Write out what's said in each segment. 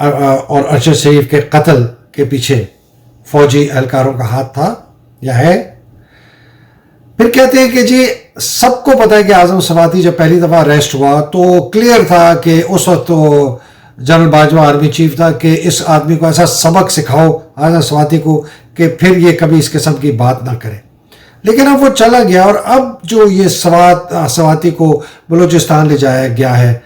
اور ارشد شریف کے قتل کے پیچھے فوجی اہلکاروں کا ہاتھ تھا یا ہے. پھر کہتے ہیں کہ جی سب کو پتا ہے کہ اعظم سواتی جب پہلی دفعہ اریسٹ ہوا تو کلیئر تھا کہ اس وقت تو جنرل باجوہ آرمی چیف تھا کہ اس آدمی کو ایسا سبق سکھاؤ اعظم سواتی کو کہ پھر یہ کبھی اس قسم کی بات نہ کرے. لیکن اب وہ چلا گیا اور اب جو یہ سواتی کو بلوچستان لے جایا گیا ہے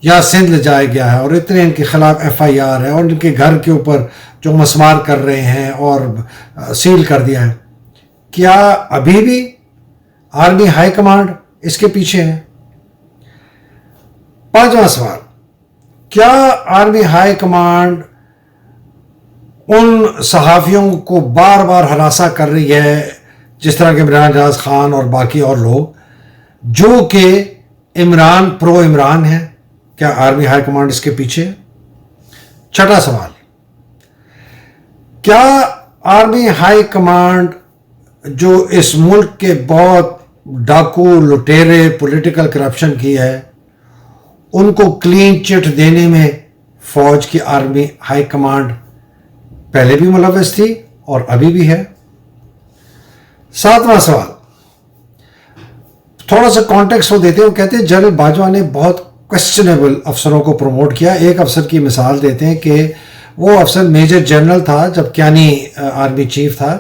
یا سندھ لے جایا گیا ہے اور اتنے ان کے خلاف ایف آئی آر ہے اور ان کے گھر کے اوپر جو مسمار کر رہے ہیں اور سیل کر دیا ہے, کیا ابھی بھی آرمی ہائی کمانڈ اس کے پیچھے ہے؟ پانچواں سوال, کیا آرمی ہائی کمانڈ ان صحافیوں کو بار بار ہراساں کر رہی ہے جس طرح کہ عمران جاز خان اور باقی اور لوگ جو کہ عمران پرو عمران ہیں؟ کیا آرمی ہائی کمانڈ اس کے پیچھے ہے؟ چھٹا سوال, کیا آرمی ہائی کمانڈ جو اس ملک کے بہت ڈاکو لٹیرے پولیٹیکل کرپشن کی ہے ان کو کلین چٹ دینے میں فوج کی آرمی ہائی کمانڈ پہلے بھی ملوث تھی اور ابھی بھی ہے؟ ساتواں سوال, تھوڑا سا کانٹیکسٹ وہ دیتے ہیں. وہ کہتے ہیں جنرل باجوہ نے بہت کوشچنیبل افسروں کو پروموٹ کیا. ایک افسر کی مثال دیتے ہیں کہ وہ افسر میجر جنرل تھا جب کیانی آرمی چیف تھا,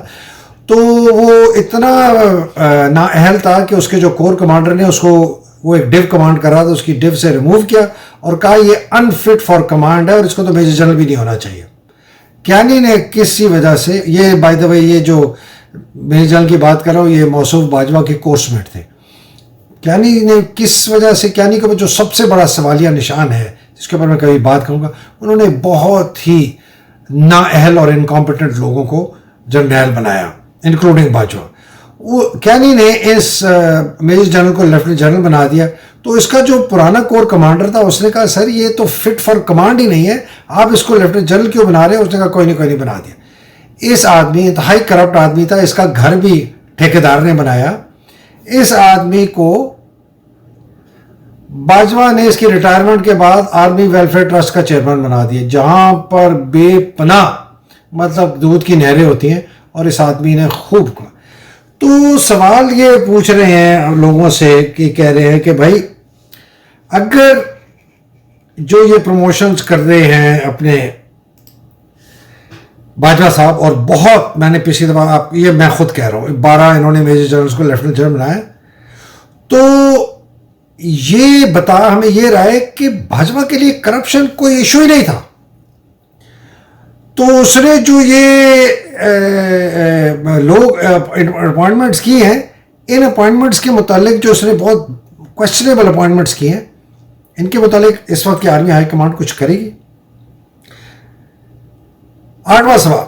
تو وہ اتنا نااہل تھا کہ اس کے جو کور کمانڈر نے اس کو وہ ایک ڈیو کمانڈ کر رہا تھا, اس کی ڈیو سے ریموو کیا اور کہا یہ انفٹ فار کمانڈ ہے اور اس کو تو میجر جنرل بھی نہیں ہونا چاہیے. کیانی نے کسی وجہ سے, یہ بائی دا وے یہ جو میجر جنرل کی بات کر رہا ہوں یہ موصوف باجوہ کے کورس میٹ تھے, کیانی نے کس وجہ سے, کیانی کا جو سب سے بڑا سوالیہ نشان ہے جس کے اوپر میں کبھی بات کروں گا, انہوں نے بہت ہی نااہل اور انکمپیٹنٹ لوگوں کو جرنیل بنایا انکلوڈنگ باجوہ. وہ کیانی نے اس میجر جنرل کو لیفٹیننٹ جنرل بنا دیا, تو اس کا جو پرانا کور کمانڈر تھا اس نے کہا سر یہ تو فٹ فار کمانڈ ہی نہیں ہے, آپ اس کو لیفٹیننٹ جنرل کیوں بنا رہے ہیں؟ اس نے کہا کوئی نہیں بنا دیا. اس آدمی انتہائی کرپٹ آدمی تھا, اس کا گھر بھی ٹھیکیدار نے بنایا. اس آدمی کو باجوہ نے اس کی ریٹائرمنٹ کے بعد آرمی ویلفیئر ٹرسٹ کا چیئرمین بنا دیا, جہاں پر بے پناہ مطلب دودھ کی نہریں ہوتی ہیں, اور اس آدمی نے خوب. تو سوال یہ پوچھ رہے ہیں لوگوں سے کہ کہہ رہے ہیں کہ بھائی اگر جو یہ پروموشنز کر رہے ہیں اپنے باجوہ صاحب, اور بہت میں نے پچھلی دفعہ آپ یہ میں خود کہہ رہا ہوں 12 انہوں نے میجر جنرلز کو لیفٹیننٹ جنرل بنایا, تو یہ ہمیں یہ رہا ہے کہ بھاجپا کے لیے کرپشن کوئی ایشو ہی نہیں تھا. تو اس نے جو یہ لوگ اپوائنٹمنٹس کی ہیں, ان اپوائنٹمنٹس کے متعلق جو اس نے بہت کوشچنیبل اپوائنٹمنٹس کی ہیں, ان کے متعلق اس وقت کی آرمی ہائی کمانڈ کچھ کرے گی؟ آٹھواں سوال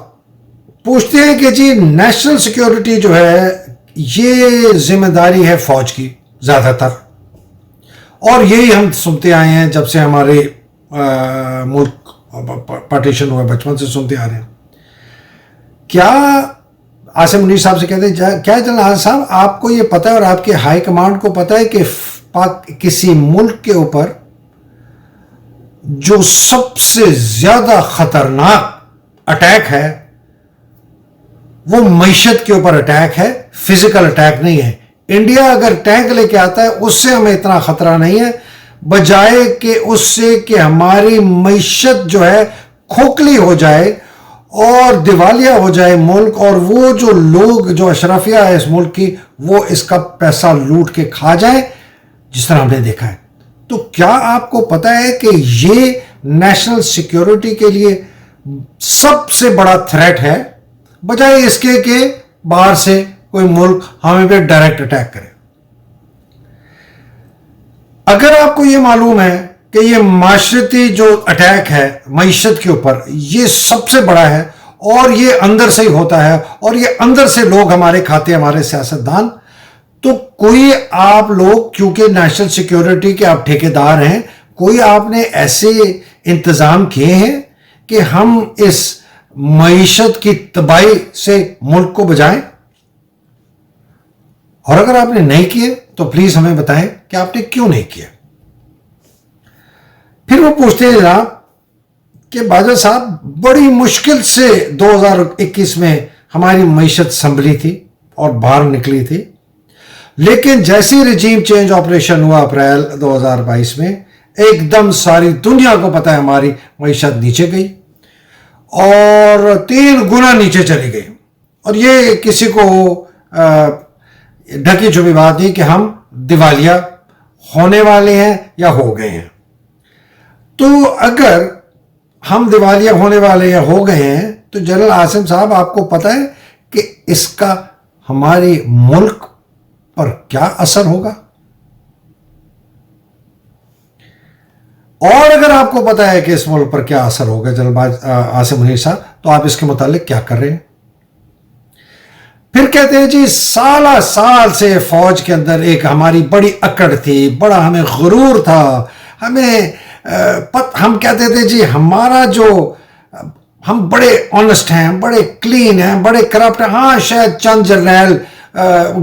پوچھتے ہیں کہ جی نیشنل سیکیورٹی جو ہے یہ ذمہ داری ہے فوج کی زیادہ تر, اور یہی ہم سنتے آئے ہیں جب سے ہمارے ملک پارٹیشن ہوا, بچپن سے سنتے آ رہے ہیں. کیا عاصم منیر صاحب سے کہتے ہیں کیا جنرل عاصم صاحب آپ کو یہ پتہ ہے اور آپ کے ہائی کمانڈ کو پتہ ہے کہ کسی ملک کے اوپر جو سب سے زیادہ خطرناک اٹیک ہے وہ معیشت کے اوپر اٹیک ہے, فزیکل اٹیک نہیں ہے. انڈیا اگر ٹینک لے کے آتا ہے اس سے ہمیں اتنا خطرہ نہیں ہے, بجائے کہ اس سے کہ ہماری معیشت جو ہے کھوکھلی ہو جائے اور دیوالیہ ہو جائے ملک, اور وہ جو لوگ جو اشرافیہ ہے اس ملک کی وہ اس کا پیسہ لوٹ کے کھا جائیں جس طرح ہم نے دیکھا ہے. تو کیا آپ کو پتا ہے کہ یہ نیشنل سیکیورٹی کے لیے سب سے بڑا تھریٹ ہے, بجائے اس کے کہ باہر سے کوئی ملک ہمیں پہ ڈائریکٹ اٹیک کرے. اگر آپ کو یہ معلوم ہے کہ یہ معاشرتی جو اٹیک ہے معیشت کے اوپر یہ سب سے بڑا ہے اور یہ اندر سے ہی ہوتا ہے اور یہ اندر سے لوگ ہمارے کھاتے ہیں, ہمارے سیاستدان, تو کوئی آپ لوگ کیونکہ نیشنل سیکیورٹی کے آپ ٹھیکیدار ہیں, کوئی آپ نے ایسے انتظام کیے ہیں کہ ہم اس معیشت کی تباہی سے ملک کو بچائیں؟ اور اگر آپ نے نہیں کیے تو پلیز ہمیں بتائیں کہ آپ نے کیوں نہیں کیا. پھر وہ پوچھتے ہیں جناب کہ باجوہ صاحب بڑی مشکل سے 2021 میں ہماری معیشت سنبھلی تھی اور باہر نکلی تھی، لیکن جیسی رجیم چینج آپریشن ہوا اپریل 2022 میں، ایک دم ساری دنیا کو پتہ ہے ہماری معیشت نیچے گئی اور 3 گنا نیچے چلی گئی. اور یہ کسی کو ڈھکی چھپی بات نہیں کہ ہم دیوالیہ ہونے والے ہیں یا ہو گئے ہیں. تو اگر ہم دیوالیہ ہونے والے یا ہو گئے ہیں تو جنرل عاصم صاحب آپ کو پتہ ہے کہ اس کا ہمارے ملک پر کیا اثر ہوگا؟ اور اگر آپ کو پتہ ہے کہ اس ملک پر کیا اثر ہوگا جنرل عاصم منیر صاحب، تو آپ اس کے متعلق کیا کر رہے ہیں؟ پھر کہتے ہیں جی سالہ سال سے فوج کے اندر ایک ہماری بڑی اکڑ تھی، بڑا ہمیں غرور تھا، ہم کہتے تھے جی ہمارا جو ہم بڑے آنسٹ ہیں، بڑے کلین ہیں، بڑے کرپٹ ہیں. ہاں شاید چند جرنیل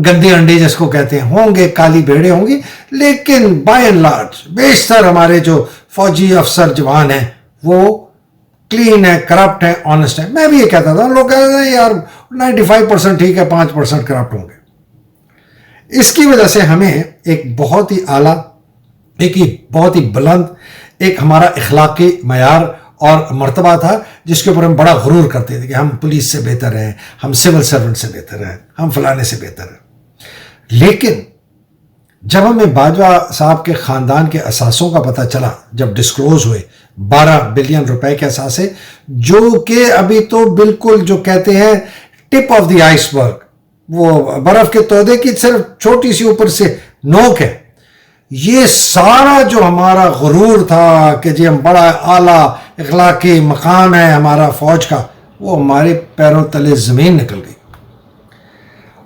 گندی انڈی جس کو کہتے ہیں ہوں گے، کالی بھیڑیں ہوں گی، لیکن بائی اینڈ لارج بیشتر ہمارے جو فوجی افسر جوان ہیں وہ کلین ہے، کرپٹ ہے، آنسٹ ہے. میں بھی یہ کہتا تھا، لوگ کہتے ہیں یار 95% ٹھیک ہے، 5% کرپٹ ہوں گے. اس کی وجہ سے ہمیں ایک بہت ہی اعلیٰ، ایک بہت ہی بلند ایک ہمارا اخلاقی معیار اور مرتبہ تھا جس کے اوپر ہم بڑا غرور کرتے تھے کہ ہم پولیس سے بہتر ہیں، ہم سول سرونٹ سے بہتر ہیں، ہم فلانے سے بہتر ہیں. لیکن جب ہمیں باجوہ صاحب کے خاندان کے اثاثوں کا پتہ چلا، جب ڈسکلوز ہوئے 12 بلین روپے کے اثاثے، جو کہ ابھی تو بالکل جو کہتے ہیں ٹپ آف دی آئس برگ، وہ برف کے تودے کی صرف چھوٹی سی اوپر سے نوک ہے. یہ سارا جو ہمارا غرور تھا کہ جی ہم بڑا اعلیٰ اخلاقی مقام ہے ہمارا فوج کا، وہ ہمارے پیروں تلے زمین نکل گئی.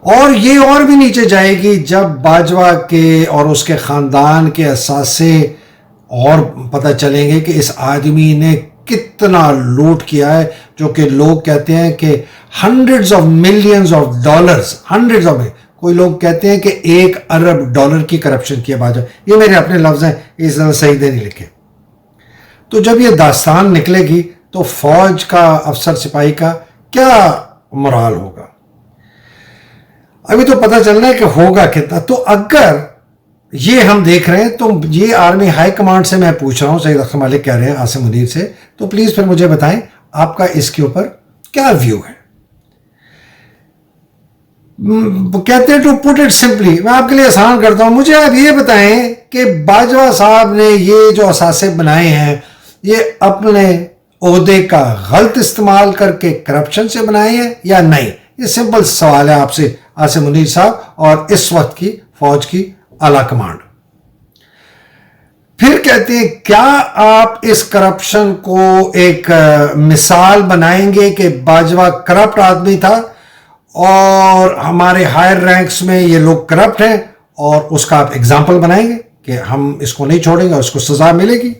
اور یہ اور بھی نیچے جائے گی جب باجوہ کے اور اس کے خاندان کے اثاثے اور پتہ چلیں گے کہ اس آدمی نے کتنا لوٹ کیا ہے، جو کہ لوگ کہتے ہیں کہ hundreds of millions of dollars, hundreds of, کوئی لوگ کہتے ہیں کہ 1 ارب ڈالر کی کرپشن کی باجوہ. یہ میرے اپنے لفظ ہیں، اس طرح صحیح دے نہیں لکھے. تو جب یہ داستان نکلے گی تو فوج کا افسر سپاہی کا کیا مرال ہوگا؟ ابھی تو پتہ چلنا ہے کہ ہوگا کتنا. تو اگر یہ ہم دیکھ رہے ہیں تو یہ آرمی ہائی کمانڈ سے میں پوچھ رہا ہوں، سید اختر مالک کہہ رہے ہیں عاصم منیر سے، تو پلیز پھر مجھے بتائیں آپ کا اس کے اوپر کیا ویو ہے. کہتے ہیں ٹو پٹ اٹ سمپلی، میں آپ کے لیے آسان کرتا ہوں، مجھے آپ یہ بتائیں کہ باجوہ صاحب نے یہ جو اثاثے بنائے ہیں یہ اپنے عہدے کا غلط استعمال کر کے کرپشن سے بنائے ہیں یا نہیں؟ یہ سمپل سوال ہے آپ سے عاصم منیر صاحب اور اس وقت کی فوج کی اعلیٰ کمانڈ. پھر کہتے ہیں کیا آپ اس کرپشن کو ایک مثال بنائیں گے کہ باجوہ کرپٹ آدمی تھا اور ہمارے ہائر رینکس میں یہ لوگ کرپٹ ہیں، اور اس کا آپ ایگزامپل بنائیں گے کہ ہم اس کو نہیں چھوڑیں گے اور اس کو سزا ملے گی؟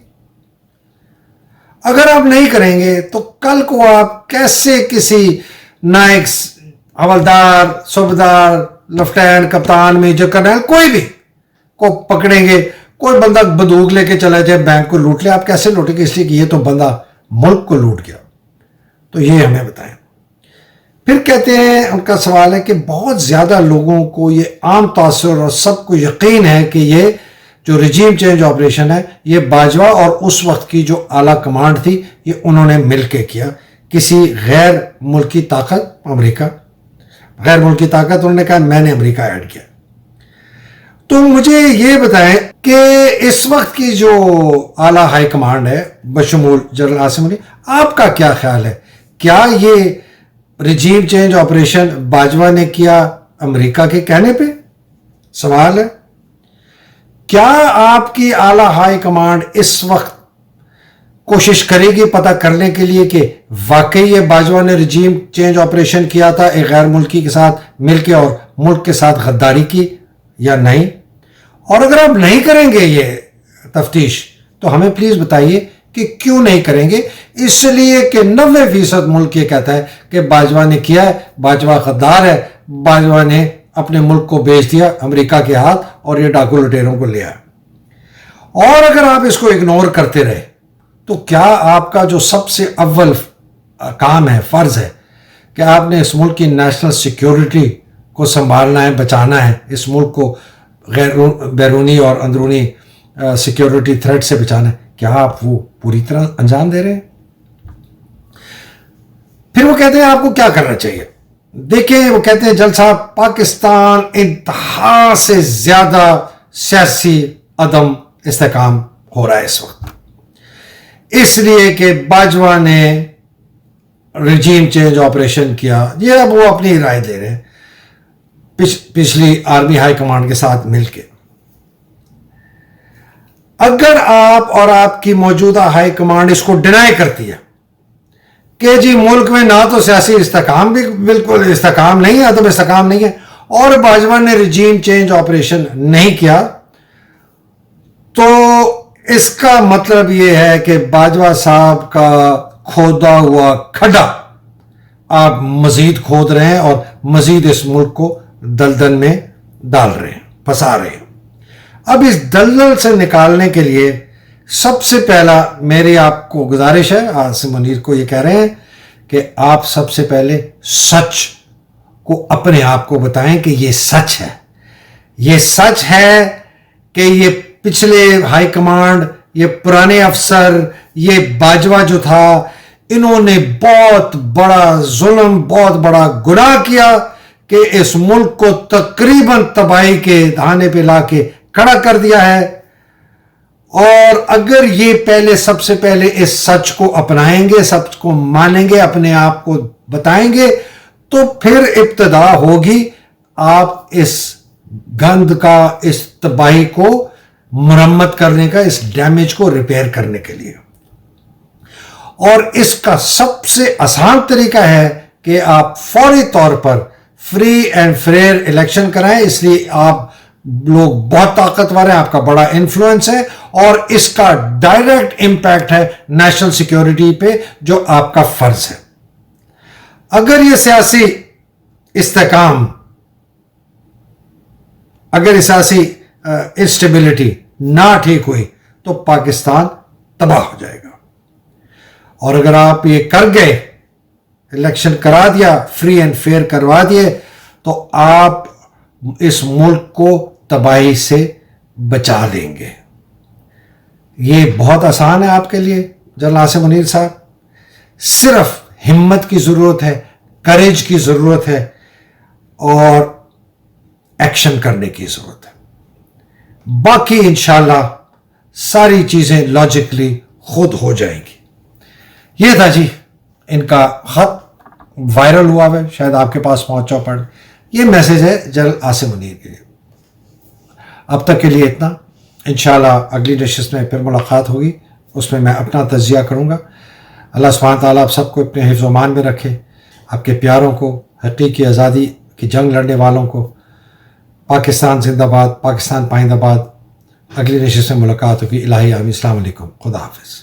اگر آپ نہیں کریں گے تو کل کو آپ کیسے کسی نائک، حوالدار، صوبیدار، لیفٹیننٹ، کپتان، میجر، کرنل، کوئی بھی کو پکڑیں گے؟ کوئی بندہ بندوق لے کے چلا جائے بینک کو لوٹ لے، آپ کیسے لوٹیں گے؟ اس لیے کہ یہ تو بندہ ملک کو لوٹ گیا. تو یہ ہمیں بتائیں. پھر کہتے ہیں، ان کا سوال ہے کہ بہت زیادہ لوگوں کو یہ عام تاثر اور سب کو یقین ہے کہ یہ جو رجیم چینج آپریشن ہے یہ باجوہ اور اس وقت کی جو اعلیٰ کمانڈ تھی یہ انہوں نے مل کے کیا. کسی غیر ملکی طاقت، امریکہ غیر ملکی طاقت، انہوں نے کہا میں نے امریکہ ایڈ کیا. تو مجھے یہ بتائیں کہ اس وقت کی جو اعلیٰ ہائی کمانڈ ہے بشمول جنرل عاصم منیر، آپ کا کیا خیال ہے؟ کیا یہ رجیم چینج آپریشن باجوہ نے کیا امریکہ کے کہنے پہ؟ سوال ہے. کیا آپ کی اعلیٰ ہائی کمانڈ اس وقت کوشش کرے گی پتہ کرنے کے لیے کہ واقعی یہ باجوہ نے رجیم چینج آپریشن کیا تھا ایک غیر ملکی کے ساتھ مل کے اور ملک کے ساتھ غداری کی یا نہیں؟ اور اگر آپ نہیں کریں گے یہ تفتیش تو ہمیں پلیز بتائیے کہ کیوں نہیں کریں گے. اس لیے کہ 90% ملک یہ کہتا ہے کہ باجوہ نے کیا ہے، باجوہ غدار ہے، باجوہ نے اپنے ملک کو بیچ دیا امریکہ کے ہاتھ اور یہ ڈاکو لٹیروں کو لیا. اور اگر آپ اس کو اگنور کرتے رہے تو کیا آپ کا جو سب سے اول کام ہے، فرض ہے کہ آپ نے اس ملک کی نیشنل سیکیورٹی کو سنبھالنا ہے، بچانا ہے، اس ملک کو بیرونی اور اندرونی سیکیورٹی تھریٹ سے بچانا ہے، کیا آپ وہ پوری طرح انجام دے رہے ہیں؟ پھر وہ کہتے ہیں آپ کو کیا کرنا چاہیے. دیکھیں، وہ کہتے ہیں جل صاحب، پاکستان انتہا سے زیادہ سیاسی عدم استحکام ہو رہا ہے اس وقت، اس لیے کہ باجوہ نے رجیم چینج آپریشن کیا. یہ اب وہ اپنی رائے دے رہے ہیں پچھلی آرمی ہائی کمانڈ کے ساتھ مل کے. اگر آپ اور آپ کی موجودہ ہائی کمانڈ اس کو ڈینائی کرتی ہے کہ جی ملک میں نہ تو سیاسی استحکام، بھی بالکل استحکام نہیں ہے، عدم استحکام نہیں ہے، اور باجوہ نے رجیم چینج آپریشن نہیں کیا، تو اس کا مطلب یہ ہے کہ باجوہ صاحب کا کھودا ہوا کھڈا آپ مزید کھود رہے ہیں اور مزید اس ملک کو دلدل میں ڈال رہے ہیں، پھنسا رہے ہیں. اب اس دلدل سے نکالنے کے لیے سب سے پہلا میری آپ کو گزارش ہے، عاصم منیر کو یہ کہہ رہے ہیں کہ آپ سب سے پہلے سچ کو اپنے آپ کو بتائیں کہ یہ سچ ہے. یہ سچ ہے کہ یہ پچھلے ہائی کمانڈ، یہ پرانے افسر، یہ باجوہ جو تھا، انہوں نے بہت بڑا ظلم، بہت بڑا گناہ کیا کہ اس ملک کو تقریباً تباہی کے دہانے پہ لا کے کھڑا کر دیا ہے. اور اگر یہ پہلے سب سے پہلے اس سچ کو اپنائیں گے، سچ کو مانیں گے، اپنے آپ کو بتائیں گے، تو پھر ابتدا ہوگی آپ اس گند کا، اس تباہی کو مرمت کرنے کا، اس ڈیمیج کو ریپیئر کرنے کے لیے. اور اس کا سب سے آسان طریقہ ہے کہ آپ فوری طور پر فری اینڈ فیئر الیکشن کرائیں. اس لیے آپ لوگ بہت طاقتور ہیں، آپ کا بڑا انفلوئنس ہے، اور اس کا ڈائریکٹ امپیکٹ ہے نیشنل سیکیورٹی پہ، جو آپ کا فرض ہے. اگر یہ سیاسی استحکام، اگر یہ سیاسی انسٹیبلٹی نہ ٹھیک ہوئی تو پاکستان تباہ ہو جائے گا. اور اگر آپ یہ کر گئے، الیکشن کرا دیا، فری اینڈ فیئر کروا دیے، تو آپ اس ملک کو تباہی سے بچا لیں گے. یہ بہت آسان ہے آپ کے لیے جنرل عاصم منیر صاحب. صرف ہمت کی ضرورت ہے، کریج کی ضرورت ہے، اور ایکشن کرنے کی ضرورت ہے. باقی انشاءاللہ ساری چیزیں لاجکلی خود ہو جائیں گی. یہ تھا جی ان کا خط، وائرل ہوا ہے، شاید آپ کے پاس پہنچا پڑ. یہ میسج ہے جنرل عاصم منیر کے لیے. اب تک کے لیے اتنا. انشاءاللہ اگلی نشست میں پھر ملاقات ہوگی، اس میں میں اپنا تجزیہ کروں گا. اللہ سبحانہ تعالیٰ آپ سب کو اپنے حفظ و امان میں رکھے، آپ کے پیاروں کو، حقیقی آزادی کی جنگ لڑنے والوں کو. پاکستان زندہ باد، پاکستان پائندہ باد. اگلی نشست میں ملاقات ہوگی. الہی آمین. السلام علیکم. خدا حافظ.